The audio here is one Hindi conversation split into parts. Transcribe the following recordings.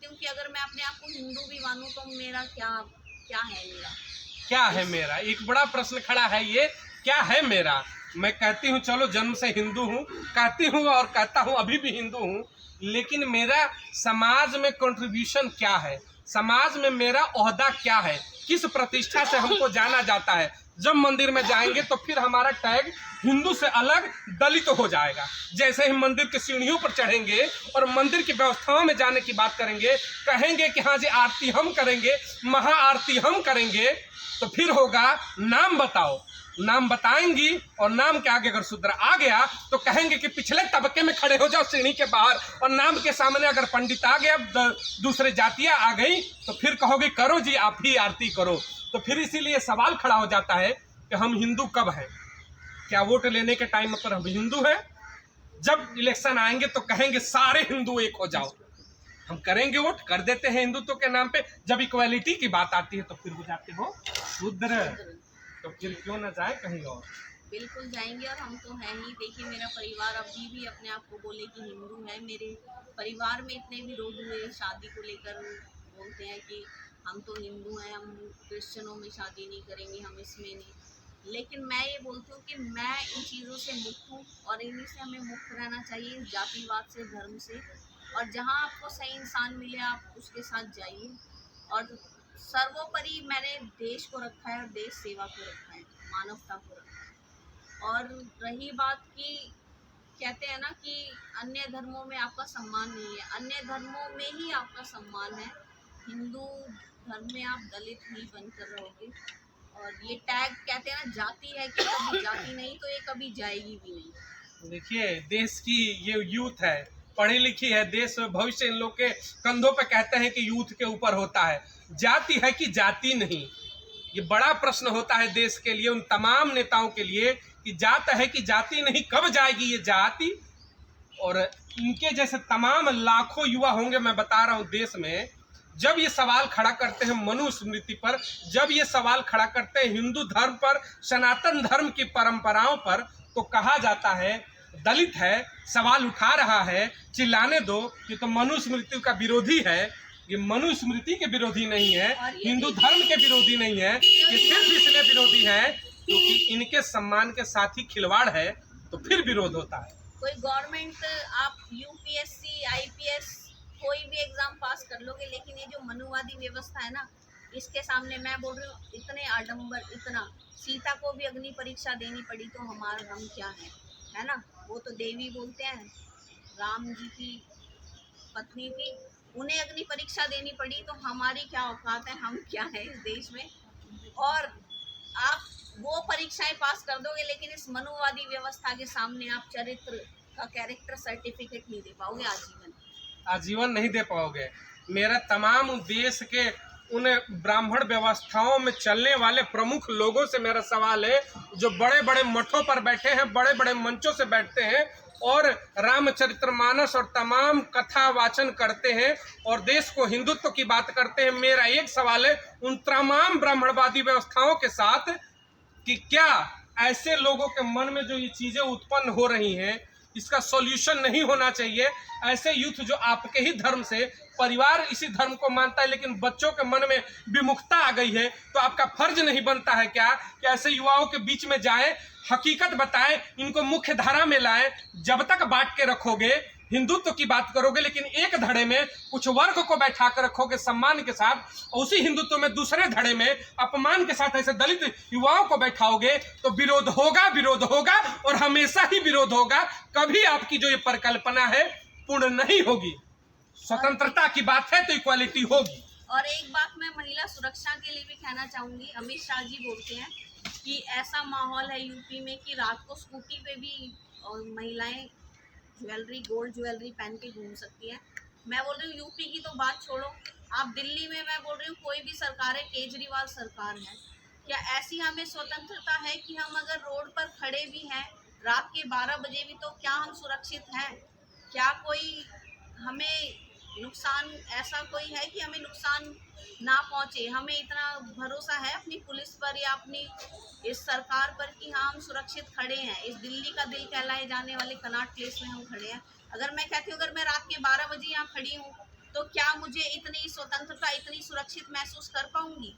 हूँ कि अगर मैं अपने आप को हिंदू भी मानूं तो मेरा क्या क्या है मेरा क्या है मेरा, एक बड़ा प्रश्न खड़ा है ये, क्या है मेरा। मैं कहती हूँ चलो जन्म से हिंदू हूँ, कहती हूँ और कहता हूँ अभी भी हिंदू हूँ, लेकिन मेरा समाज में कंट्रीब्यूशन क्या है, समाज में मेरा ओहदा क्या है, किस प्रतिष्ठा से हमको जाना जाता है। जब मंदिर में जाएंगे तो फिर हमारा टैग हिंदू से अलग दलित हो जाएगा। जैसे ही मंदिर के सीढ़ियों पर चढ़ेंगे और मंदिर की व्यवस्थाओं में जाने की बात करेंगे, कहेंगे कि हाँ जी आरती हम करेंगे, महा आरती हम करेंगे, तो फिर होगा नाम बताओ, नाम बताएंगी और नाम के आगे अगर शूद्र आ गया तो कहेंगे कि पिछले तबके में खड़े हो जाओ सीढ़ी के बाहर, और नाम के सामने अगर पंडित आ गया, दूसरे जातियां आ गई, तो फिर कहोगे करो जी आप ही आरती करो। तो फिर इसीलिए सवाल खड़ा हो जाता है कि हम हिंदू कब हैं। क्या वोट लेने के टाइम पर हम हिंदू हैं? जब इलेक्शन आएंगे तो कहेंगे सारे हिंदू एक हो जाओ, हम करेंगे वोट, कर देते हैं हिंदुत्व के नाम पे। जब इक्वालिटी की बात आती है तो फिर हो जाते हो शूद्र। तो फिर क्यों ना जाए कहीं और। बिल्कुल जाएंगे, और हम तो हैं ही। देखिए मेरा परिवार अभी भी अपने आप को बोले कि हिंदू है। मेरे परिवार में इतने विरोध हुए शादी को लेकर, बोलते हैं कि हम तो हिंदू हैं, हम क्रिश्चियनों में शादी नहीं करेंगे, हम इसमें नहीं। लेकिन मैं ये बोलती हूँ कि मैं इन चीज़ों से मुक्त हूँ और इन्हीं से हमें मुक्त रहना चाहिए, जातिवाद से, धर्म से। और जहाँ आपको सही इंसान मिले आप उसके साथ जाइए। और सर्वोपरि मैंने देश को रखा है और देश सेवा को रखा है, मानवता को रखा है। और रही बात की, कहते हैं ना कि अन्य धर्मों में आपका सम्मान नहीं है, अन्य धर्मों में ही आपका सम्मान है। हिंदू धर्म में आप दलित ही बनकर रहोगे। और ये टैग कहते हैं ना जाति है कि कभी जाति नहीं, तो ये कभी जाएगी भी नहीं। देखिए देश की ये यूथ है, पढ़ी लिखी है, देश में भविष्य इन लोग के कंधों पे कहते हैं कि यूथ के ऊपर होता है। जाति है कि जाति नहीं, ये बड़ा प्रश्न होता है देश के लिए, उन तमाम नेताओं के लिए कि जात है कि जाति नहीं, कब जाएगी ये जाति। और इनके जैसे तमाम लाखों युवा होंगे, मैं बता रहा हूं देश में, जब ये सवाल खड़ा करते हैं मनुस्मृति पर, जब ये सवाल खड़ा करते हैं हिंदू धर्म पर, सनातन धर्म की परंपराओं पर, तो कहा जाता है दलित है, सवाल उठा रहा है, चिल्लाने दो, ये तो मनुस्मृति का विरोधी है। ये मनुस्मृति के विरोधी नहीं है, हिंदू धर्म के विरोधी नहीं है, ये सिर्फ इसलिए विरोधी है क्योंकि इनके सम्मान के साथ ही खिलवाड़ है, तो फिर विरोध होता है। कोई गवर्नमेंट, आप यूपीएससी, आईपीएस, कोई भी एग्जाम पास कर लोगे, लेकिन ये जो मनुवादी व्यवस्था है ना, इसके सामने मैं बोल रही हूँ, इतने आडंबर, इतना, सीता को भी अग्नि परीक्षा देनी पड़ी तो हमारा हम क्या है ना। वो तो देवी बोलते हैं, राम जी की पत्नी थी, उन्हें अग्नि परीक्षा देनी पड़ी, तो हमारी क्या औकात है, हम क्या है इस देश में। और आप वो परीक्षाएं पास कर दोगे, लेकिन इस मनुवादी व्यवस्था के सामने आप चरित्र का, कैरेक्टर सर्टिफिकेट नहीं दे पाओगे आजीवन। आजीवन नहीं दे पाओगे। मेरा तमाम देश के उन ब्राह्मण व्यवस्थाओं में चलने वाले प्रमुख लोगों से मेरा सवाल है, जो बड़े बड़े मठों पर बैठे हैं, बड़े बड़े मंचों से बैठते हैं और रामचरितमानस और तमाम कथा वाचन करते हैं और देश को हिंदुत्व की बात करते हैं। मेरा एक सवाल है उन तमाम ब्राह्मणवादी व्यवस्थाओं के साथ कि क्या ऐसे लोगों के मन में जो ये चीजें उत्पन्न हो रही हैं, इसका सॉल्यूशन नहीं होना चाहिए? ऐसे यूथ जो आपके ही धर्म से, परिवार इसी धर्म को मानता है लेकिन बच्चों के मन में विमुखता आ गई है, तो आपका फर्ज नहीं बनता है क्या कि ऐसे युवाओं के बीच में जाए, हकीकत बताएं, इनको मुख्य धारा में लाएं? जब तक बांट के रखोगे, हिंदुत्व की बात करोगे लेकिन एक धड़े में कुछ वर्ग को बैठा कर रखोगे सम्मान के साथ, और उसी हिंदुत्व में दूसरे धड़े में अपमान के साथ ऐसे दलित युवाओं को बैठाओगे, तो विरोध होगा, विरोध होगा और हमेशा ही विरोध होगा। कभी आपकी जो ये परिकल्पना है पूर्ण नहीं होगी। स्वतंत्रता की बात है तो इक्वालिटी होगी। और एक बात मैं महिला सुरक्षा के लिए भी कहना चाहूंगी। अमित शाह जी बोलते हैं कि ऐसा माहौल है यूपी में कि रात को स्कूटी पे भी महिलाएं ज्वेलरी, गोल्ड ज्वेलरी पहन के घूम सकती है। मैं बोल रही हूँ यूपी की तो बात छोड़ो, आप दिल्ली में, मैं बोल रही हूँ कोई भी सरकार है, केजरीवाल सरकार है, क्या ऐसी हमें स्वतंत्रता है कि हम अगर रोड पर खड़े भी हैं रात के 12 बजे भी, तो क्या हम सुरक्षित हैं? क्या कोई हमें नुकसान, ऐसा कोई है कि हमें नुकसान ना पहुंचे? हमें इतना भरोसा है अपनी पुलिस पर या अपनी इस सरकार पर कि हाँ हम सुरक्षित खड़े हैं। इस दिल्ली का दिल कहलाए जाने वाले कनॉट प्लेस में हम खड़े हैं। अगर मैं कहती हूँ अगर मैं रात के 12 बजे यहाँ खड़ी हूँ तो क्या मुझे इतनी स्वतंत्रता, इतनी सुरक्षित महसूस कर पाऊंगी?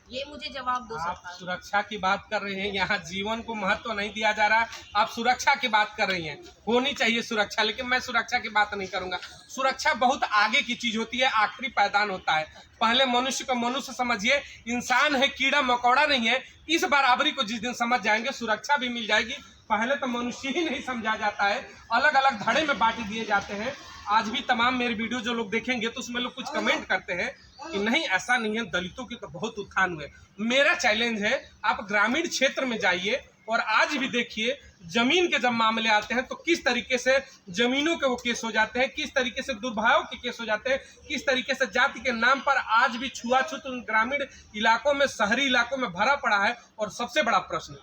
ये मुझे जवाब दो आप सरकार। सुरक्षा की बात कर रहे हैं, यहाँ जीवन को महत्व नहीं दिया जा रहा। आप सुरक्षा की बात कर रही हैं, होनी चाहिए सुरक्षा, लेकिन मैं सुरक्षा की बात नहीं करूंगा। सुरक्षा बहुत आगे की चीज होती है, आखिरी पायदान होता है। पहले मनुष्य को मनुष्य समझिए, इंसान है, कीड़ा मकोड़ा नहीं है। इस बराबरी को जिस दिन समझ जाएंगे, सुरक्षा भी मिल जाएगी। पहले तो मनुष्य ही नहीं समझा जाता है, अलग अलग धड़े में बांट दिए जाते हैं। आज भी तमाम मेरे वीडियो जो लोग देखेंगे तो उसमें लोग कुछ कमेंट करते हैं कि नहीं ऐसा नहीं है, दलितों की तो बहुत उत्थान हुए। मेरा चैलेंज है, आप ग्रामीण क्षेत्र में जाइए और आज भी देखिए, जमीन के जब मामले आते हैं तो किस तरीके से जमीनों के वो केस हो जाते हैं, किस तरीके से दुर्भाव के केस हो जाते हैं, किस तरीके से जाति के नाम पर आज भी छुआछूत उन ग्रामीण इलाकों में, शहरी इलाकों में भरा पड़ा है। और सबसे बड़ा प्रश्न,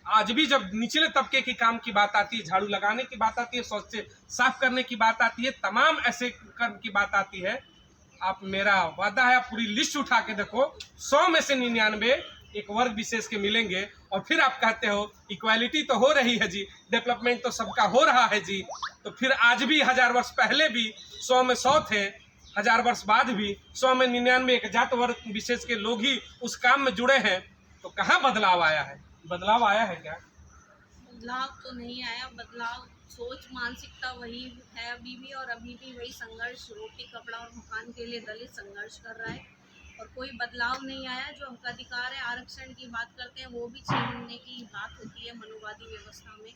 आज भी जब निचले तबके के काम की बात आती है, झाड़ू लगाने की बात आती है, शौच से साफ करने की बात आती है, तमाम ऐसे कर्म की बात आती है, आप, मेरा वादा है, आप पूरी लिस्ट उठा के देखो, 100 में से 99 एक वर्ग विशेष के मिलेंगे। और फिर आप कहते हो इक्वालिटी तो हो रही है जी, डेवलपमेंट तो सबका हो रहा है जी, तो फिर आज भी 1000 वर्ष पहले भी 100 में 100 थे, 1000 वर्ष बाद भी 100 में 99 एक जात वर्ग विशेष के लोग ही उस काम में जुड़े हैं। तो कहाँ बदलाव आया है? बदलाव आया है क्या? बदलाव तो नहीं आया। बदलाव सोच, मानसिकता वही है अभी भी, और अभी भी वही संघर्ष, रोटी कपड़ा और मकान के लिए दलित संघर्ष कर रहा है, और कोई बदलाव नहीं आया। जो हक अधिकार है, आरक्षण की बात करते हैं, वो भी छीनने की बात होती है मनुवादी व्यवस्था में।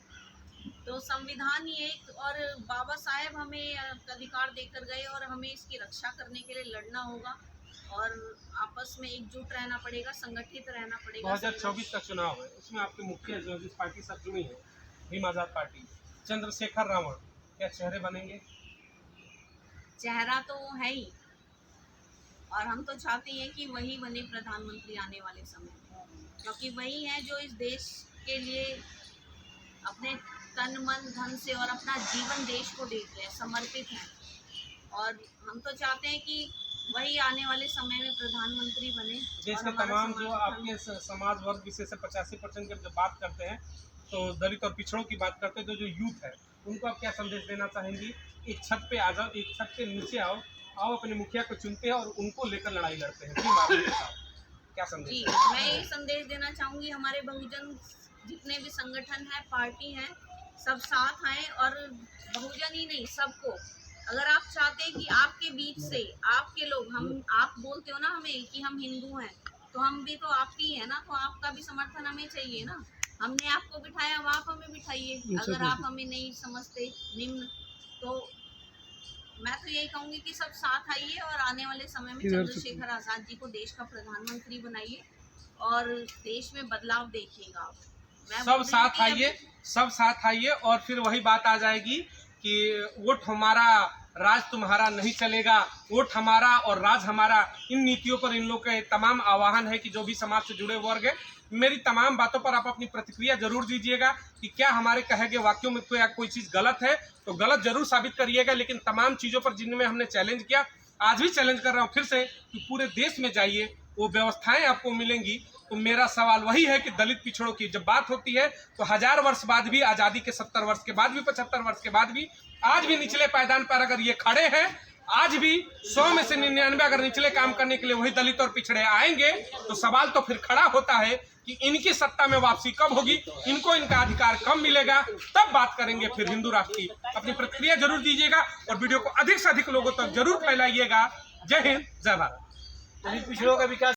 तो संविधान ही एक, और बाबा साहेब हमें हक अधिकार देकर गए, और हमें इसकी रक्षा करने के लिए लड़ना होगा, और आपस में एकजुट रहना पड़ेगा, संगठित रहना पड़ेगा। 2024 का चुनाव है, उसमें आपके मुख्य जो जिस पार्टी से जुड़ी है, भीम आजाद पार्टी, चंद्रशेखर रावण, क्या चेहरे बनेंगे? चेहरा तो वो है ही, और हम तो चाहते हैं कि वही बने प्रधानमंत्री आने वाले समय में, क्योंकि वही है जो इस देश के लिए अपने तन मन धन से और अपना जीवन देश को देते हैं, समर्पित हैं। और हम तो चाहते हैं कि वही आने वाले समय में प्रधानमंत्री बने। देश के तमाम जो आपके समाज वर्ग विशेष से 85% की जब बात करते हैं तो दलित और पिछड़ों की बात करते हैं, तो जो यूथ है उनको आप क्या संदेश देना चाहेंगी? एक छत पे आ जाओ, एक छत के नीचे आओ, अपने मुखिया को चुनते हैं और उनको लेकर लड़ाई लड़ते हैं, क्या संदेश? जी, मैं ये संदेश देना चाहूँगी, हमारे बहुजन जितने भी संगठन हैं, पार्टी हैं, सब साथ आए, और बहुजन ही नहीं, सबको। अगर आप चाहते हैं कि आपके बीच से आपके लोग, आप बोलते हो ना हमें कि हम हिंदू हैं, तो हम भी तो आप ही है ना, तो आपका भी समर्थन हमें चाहिए ना। हमने आपको बिठाया, अब आप हमें बिठाइए। अगर आप हमें नहीं समझते निम्न, तो मैं तो यही कहूँगी कि सब साथ आइए, और आने वाले समय में चंद्रशेखर आजाद जी को देश का प्रधानमंत्री बनाइए, और देश में बदलाव देखिएगा आप। सब साथ आइए, सब साथ आइए, और फिर वही बात आ जाएगी कि वोट हमारा, राज तुम्हारा नहीं चलेगा, वोट हमारा और राज हमारा। इन नीतियों पर इन लोग के तमाम आह्वान है कि जो भी समाज से जुड़े वर्ग है, मेरी तमाम बातों पर आप अपनी प्रतिक्रिया जरूर दीजिएगा कि क्या हमारे कहे गए वाक्यों में कोई चीज़ गलत है तो गलत जरूर साबित करिएगा। लेकिन तमाम चीज़ों पर जिनमें हमने चैलेंज किया, आज भी चैलेंज कर रहा हूँ फिर से कि पूरे देश में जाइए, वो व्यवस्थाएं आपको मिलेंगी। तो मेरा सवाल वही है कि दलित पिछड़ों की जब बात होती है तो 1000 वर्ष बाद भी, आज़ादी के 70 वर्ष के बाद भी, 75 वर्ष के बाद भी, आज भी निचले पायदान पर अगर ये खड़े हैं, आज भी 100 में से 99 अगर निचले काम करने के लिए वही दलित और पिछड़े आएंगे, तो सवाल तो फिर खड़ा होता है कि इनकी सत्ता में वापसी कब होगी, इनको इनका अधिकार कब मिलेगा, तब बात करेंगे फिर हिंदू राष्ट्र की। अपनी प्रतिक्रिया जरूर दीजिएगा और वीडियो को अधिक से अधिक लोगों तक जरूर फैलाइएगा। जय हिंद, जय भारत। दलित पिछड़ों का विकास